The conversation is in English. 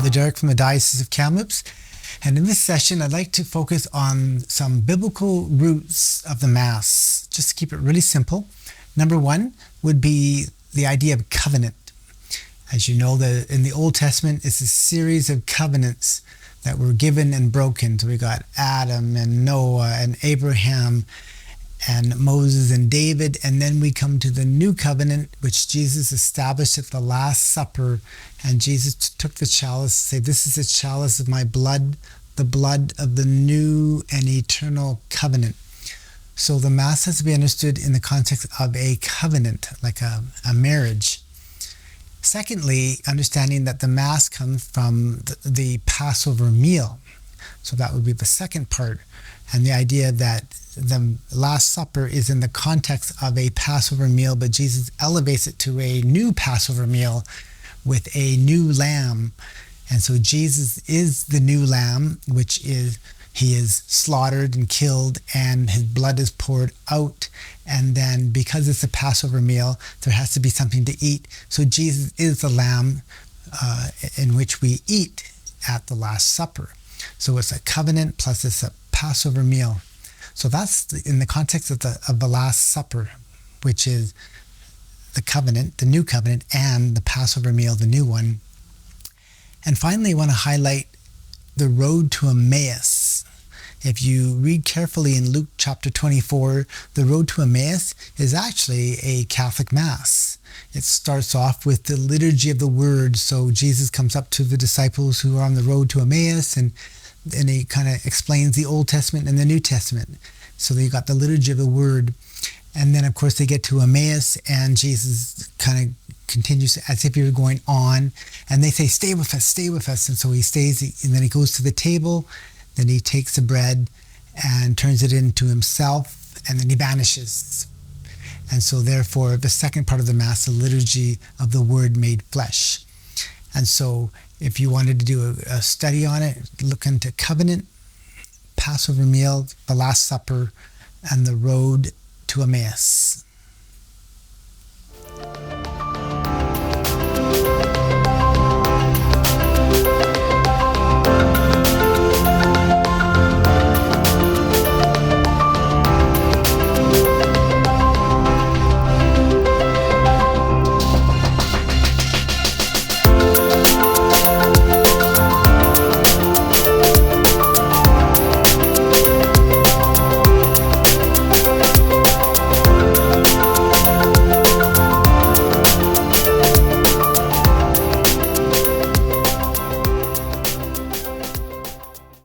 Father Derek from the Diocese of Kamloops, and in this session I'd like to focus on some biblical roots of the Mass, just to keep it really simple. Number one would be the idea of covenant. As you know, in the Old Testament, it's a series of covenants that were given and broken. So we got Adam and Noah and Abraham and Moses and David, and then we come to the new covenant, which Jesus established at the Last Supper, and Jesus took the chalice, say, "This is the chalice of my blood, the blood of the new and eternal covenant." So the Mass has to be understood in the context of a covenant, like a marriage. Secondly, understanding that the Mass comes from the Passover Meal. So that would be the second part, and the idea that the Last Supper is in the context of a Passover meal, but Jesus elevates it to a new Passover meal with a new lamb. And so Jesus is the new lamb, which is, he is slaughtered and killed, and his blood is poured out. And then because it's a Passover meal, there has to be something to eat. So Jesus is the lamb in which we eat at the Last Supper. So it's a covenant plus it's a Passover meal. So that's in the context of the Last Supper, which is the covenant, the new covenant, and the Passover meal, the new one. And finally, I want to highlight the road to Emmaus. If you read carefully in Luke chapter 24, the road to Emmaus is actually a Catholic Mass. It starts off with the liturgy of the Word. So Jesus comes up to the disciples who are on the road to Emmaus, and he kind of explains the Old Testament and the New Testament. So you got the liturgy of the Word. And then, of course, they get to Emmaus, and Jesus kind of continues as if he were going on. And they say, "Stay with us, stay with us." And so he stays, and then he goes to the table. Then he takes the bread and turns it into himself, and then he vanishes. And so therefore, the second part of the Mass, the liturgy of the Word made flesh. And so if you wanted to do a study on it, look into covenant, Passover meal, the Last Supper, and the road to Emmaus.